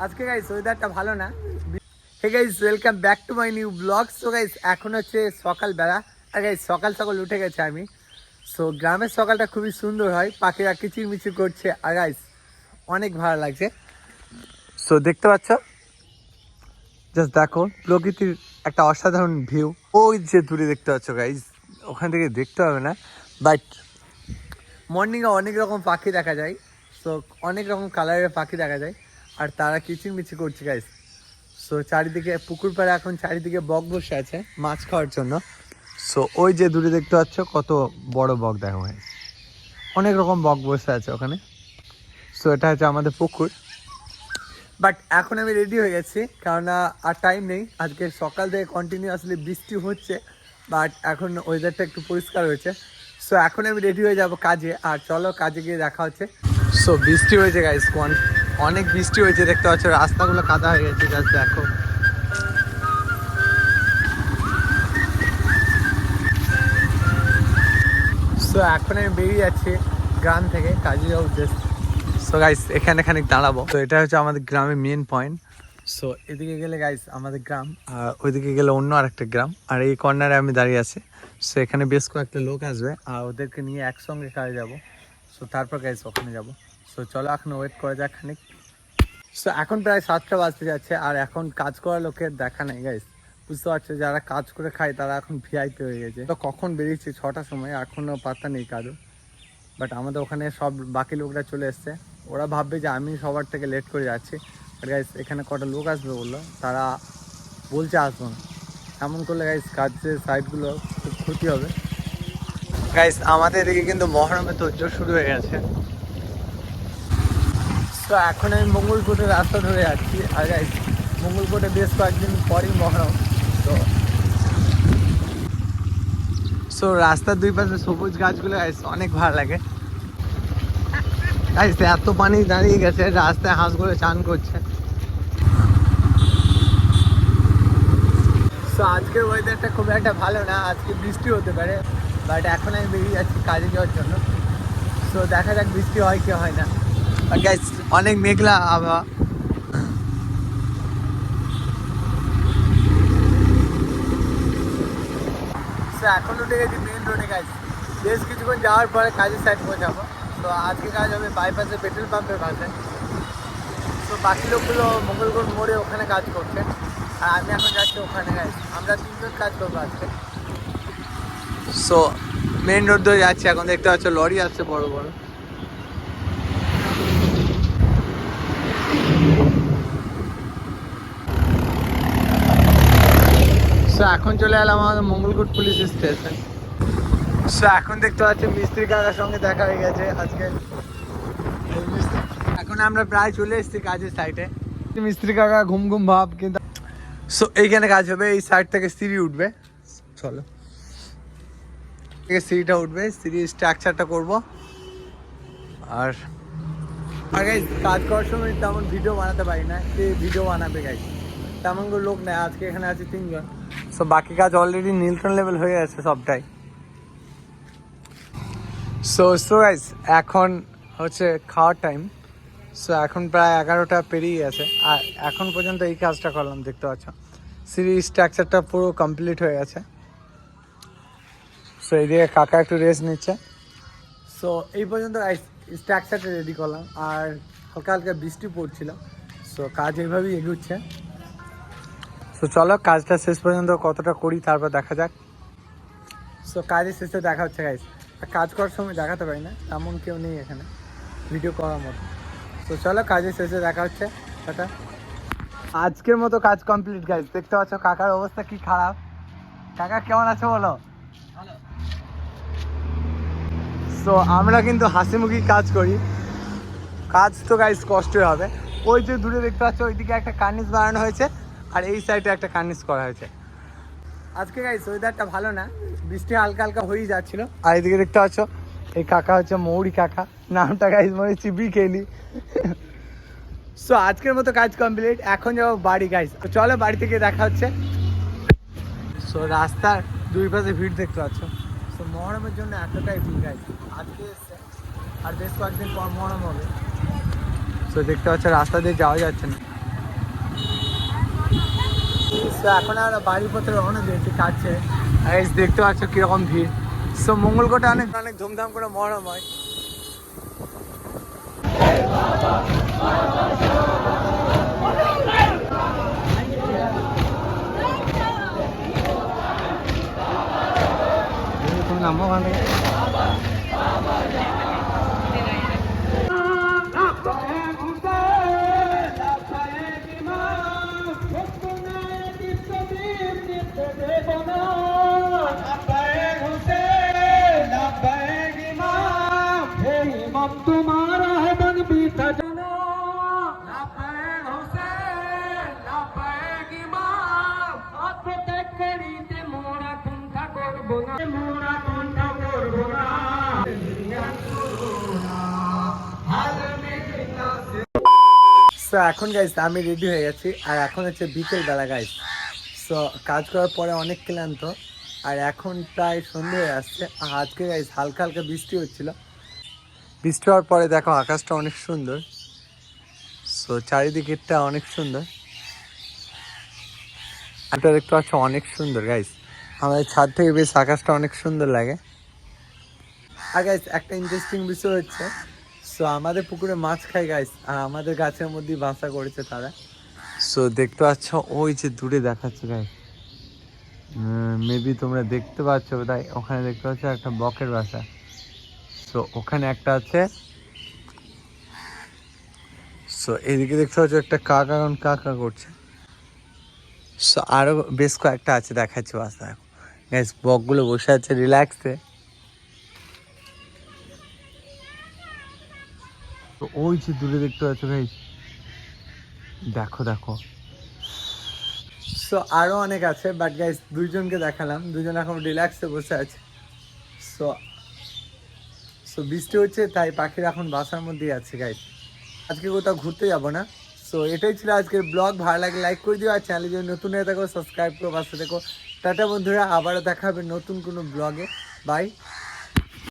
আজকে গাইস ওয়েদারটা ভালো না। Hey guys welcome back to my new blog. So guys এখন হচ্ছে সকালবেলা, আর গাইস সকাল সকাল উঠে গেছে আমি। সো গ্রামের সকালটা খুবই সুন্দর হয়, পাখিরা কিচিরমিচির করছে, আর গাইস অনেক ভালো লাগছে। সো দেখতে পাচ্ছ, জাস্ট দেখো প্রকৃতির একটা অসাধারণ ভিউ। ওই যে দূরে দেখতে পাচ্ছ গাইস, ওখান থেকে দেখতে হবে না, বাট মর্নিংয়ে অনেক রকম পাখি দেখা যায়। সো অনেক রকম কালারের পাখি দেখা যায়, আর তারা কিচিরমিচির করছে গাইস। সো চারিদিকে পুকুর পাড়ে এখন চারিদিকে বক বসে আছে মাছ খাওয়ার জন্য। সো ওই যে দূরে দেখতে পাচ্ছ কত বড় বক, দেখো ভাই, অনেক রকম বক বসে আছে ওখানে। সো এটা হচ্ছে আমাদের পুকুর। বাট এখন আমি রেডি হয়ে গেছি, কারণ আর টাইম নেই। আজকে সকাল থেকে কন্টিনিউয়াসলি বৃষ্টি হচ্ছে, বাট এখন ওয়েদারটা একটু পরিষ্কার হয়েছে। সো এখন আমি রেডি হয়ে যাব কাজে, আর চলো কাজে গিয়ে দেখা হচ্ছে। সো বৃষ্টি হয়েছে গাইস, অনেক বৃষ্টি হয়েছে, দেখতে পাচ্ছ রাস্তাগুলো কাদা হয়ে গেছে, জাস্ট দেখো। সো এখন আমি বেরিয়ে যাচ্ছি গ্রাম থেকে কাজে যাওয়ার উদ্দেশ্যে। সো গাইস এখানে খানিক দাঁড়াবো। তো এটা হচ্ছে আমাদের গ্রামের মেন পয়েন্ট। সো এদিকে গেলে গাইস আমাদের গ্রাম, আর ওইদিকে গেলে অন্য আরেকটা গ্রাম, আর এই কর্নারে আমি দাঁড়িয়ে আছি। সো এখানে বেশ কয়েকটা লোক আসবে, আর ওদেরকে নিয়ে একসঙ্গে কাজে যাবো। সো তারপর গাইস ওখানে যাবো। সো চলো এখন ওয়েট করা যাক খানিক। সো এখন প্রায় 7টা বাজতে যাচ্ছে, আর এখন কাজ করা লোকের দেখা নেই গাইস। বুঝতে পারছো, যারা কাজ করে খায় তারা এখন ভিআইপি হয়ে গেছে। তো কখন বেরিয়েছি 6টার সময়, এখনও পাত্তা নেই কারো। বাট আমাদের ওখানে সব বাকি লোকরা চলে এসছে, ওরা ভাববে যে আমি সবার থেকে লেট করে যাচ্ছি। বাট গাইস এখানে কটা লোক আসবে বললো, তারা বলছে আসবো না। এমন করলে গাইস কাজের সাইডগুলো খুব ক্ষতি হবে। গাইস আমাদের এদিকে কিন্তু মহরমের তোড়জোড় শুরু হয়ে গেছে। তো এখন আমি মঙ্গলকোটের রাস্তা ধরে যাচ্ছি, আর গাইস মঙ্গলকোটে বেশ কয়েকদিন পরই মহরম। সো রাস্তার দুই পাশে সবুজ গাছগুলো গাইস অনেক ভালো লাগে। গাইস এত পানি দাঁড়িয়ে গেছে, রাস্তায় হাঁসগুলো চান করছে। সো আজকের ওয়েদারটা খুব একটা ভালো না, আজকে বৃষ্টি হতে পারে। বাট এখন আমি বেরিয়ে যাচ্ছি কাজে যাওয়ার জন্য। সো দেখা যাক বৃষ্টি হয় কি হয় না। আর গাইস অনেক মেঘলা আবহাওয়া। সো এখন উঠে গেছি মেন রোডে গাইস, বেশ কিছুক্ষণ যাওয়ার পরে কাজের সাইড পৌঁছাবো। তো আজকে কাজ হবে বাইপাসে পেট্রোল পাম্পের পাশে। তো বাকি লোকগুলো মঙ্গলকোট মোড়ে ওখানে কাজ করছে, আর আমি এখন যাচ্ছি ওখানে গাইস। আমরা 3জন কাজ করবো আজকে। সো মেন রোড ধরে যাচ্ছি, এখন দেখতে পাচ্ছ লরি আসছে বড় বড়। সো এখন চলে এলাম আমাদের মঙ্গলকোট পুলিশ স্টেশন। সো এখন দেখতে পাচ্ছি মিস্ত্রি কাকার সঙ্গে দেখা হয়ে গেছে আজকে। এখন আমরা প্রায় চলে এসেছি কাজের সাইডে। মিস্ত্রি কাকা ঘুম ঘুম ভাব, কিন্তু সো এইখানে কাজ হবে, এই সাইড থেকে সিঁড়ি উঠবে। চলো সিঁড়িটা উঠবে, সিঁড়ির স্ট্রাকচারটা করবো। আর গাইস কাজ করার সময় তেমন ভিডিও বানাতে পারি না, ভিডিও বানাবে গাইস তেমন কোনো লোক নেই। আজকে এখানে আছে 3জন। সো বাকি কাজ অলরেডি নিউট্রাল লেভেল হয়ে আছে সবটাই। সো গাইস এখন হচ্ছে খাওয়ার টাইম। সো এখন প্রায় 11টা পেরিয়ে গেছে, আর এখন পর্যন্ত এই কাজটা করলাম, দেখতে পাচ্ছ সিঁড়ি স্ট্রাকচারটা পুরো কমপ্লিট হয়ে গেছে। সো এইদিকে কাকা একটু রেস্ট নিচ্ছে। সো এই পর্যন্ত স্ট্রাকচারটা রেডি করলাম, আর হালকা হালকা বৃষ্টি পড়ছিল। সো কাজ এইভাবেই এগোচ্ছে। সো চলো কাজটা শেষ পর্যন্ত কতটা করি তারপর দেখা যাক। সো কাজের শেষে দেখা হচ্ছে গাইস। কাজ করার সময় দেখাতে পারি না, তেমন কেউ নেই এখানে ভিডিও করার মতো। তো চলো কাজের শেষে দেখা হচ্ছে। টাটা। আজকের মতো কাজ কমপ্লিট গাইস, দেখতে পাচ্ছ কাকার অবস্থা কি খারাপ। কাকা কেমন আছো বলো? সো আমরা কিন্তু হাসি মুখি কাজ করি, কাজ তো গাইস কষ্টই হবে। ওই যে দূরে দেখতে পাচ্ছ ওইদিকে একটা কার্নিশ বানানো হয়েছে, আর এই সাইডে একটা কার্নিশ করা হয়েছে। আজকে গাইস ওয়েদারটা ভালো না, বৃষ্টি হালকা হালকা হয়েই যাচ্ছিল। আর এইদিকে দেখতে পাচ্ছ এই কাকা হচ্ছে মৌরি কাকা, নামটা গাইস মনে চিবি খেলি। সো আজকের মতো কাজ কমপ্লিট, এখন যাবো বাড়ি গাইস। তো চলো বাড়ি থেকে দেখা হচ্ছে। সো রাস্তার দুই পাশে ভিড় দেখতে পাচ্ছ। সো মহরমের জন্য এতটাই ভিড় গাইস আজকে এসছে, আর বেশ কয়েকদিন পর মহরম হবে। সো দেখতে পাচ্ছ রাস্তা দিয়ে যাওয়া যাচ্ছে না। সো এখন আমরা বাড়ির পথে রওনা দিয়েছি কাজ ছেড়ে। আর গাইস দেখতে পাচ্ছ কিরকম ভিড়। সো মঙ্গলকোটে অনেক অনেক ধুমধাম করে মহরম হয়। নামো ওখান থেকে। तुम्हारा है बन बीता সো এখন গাইস আমি রেডি হয়ে গেছি আর এখন হচ্ছে বিকেল বেলা গাইস। সো কাজ করার পরে অনেক ক্লান্ত আর এখন প্রায় সন্ধ্যে হয়ে আসছে। আর আজকে গাইস হালকা হালকা বৃষ্টি হচ্ছিল। বৃষ্টি হওয়ার পরে দেখো আকাশটা অনেক সুন্দর। সো চারিদিকেরটা অনেক সুন্দর। এটা দেখতে পাচ্ছ অনেক সুন্দর গাইস। আমাদের ছাদ থেকে বেশ আকাশটা অনেক সুন্দর লাগে। আর গাইস একটা ইন্টারেস্টিং বিষয় হচ্ছে, সো আমাদের পুকুরে মাছ খায় গাইস আর আমাদের গাছের মধ্যেই বাসা করেছে তারা। সো দেখতে পাচ্ছ ওই যে দূরে দেখাচ্ছে গাইস, মেবি তোমরা দেখতে পাচ্ছ তাই ওখানে দেখতে পাচ্ছ একটা বকের বাসা। সো ওখানে একটা আছে। সো এদিকে দেখতে পাচ্ছ একটা কাকা এখন কাকা করছে। সো আরো বেশ কয়েকটা আছে দেখাচ্ছে বাসা। গাইস বকগুলো বসে আছে রিল্যাক্সে। তো ওই যে দূরে দেখতে পাচ্ছ গাইস, দেখো দেখো। সো আরো অনেক আছে বাট গাইস দুইজনকে দেখালাম, দুজন এখন রিল্যাক্সে বসে আছে। সো সো বৃষ্টি হচ্ছে তাই পাখিরা এখন বাসার মধ্যেই আছে গাইস। আজকে কোথাও ঘুরতে যাবো না। সো এটাই ছিল আজকের ব্লগ। ভালো লাগে লাইক করে দিও আর চ্যানেলে যদি নতুন হয়ে থাকো সাবস্ক্রাইব করো, পাশে দেখো। টাটা বন্ধুরা, আবারও দেখা হবে নতুন কোনো ব্লগে। বাই।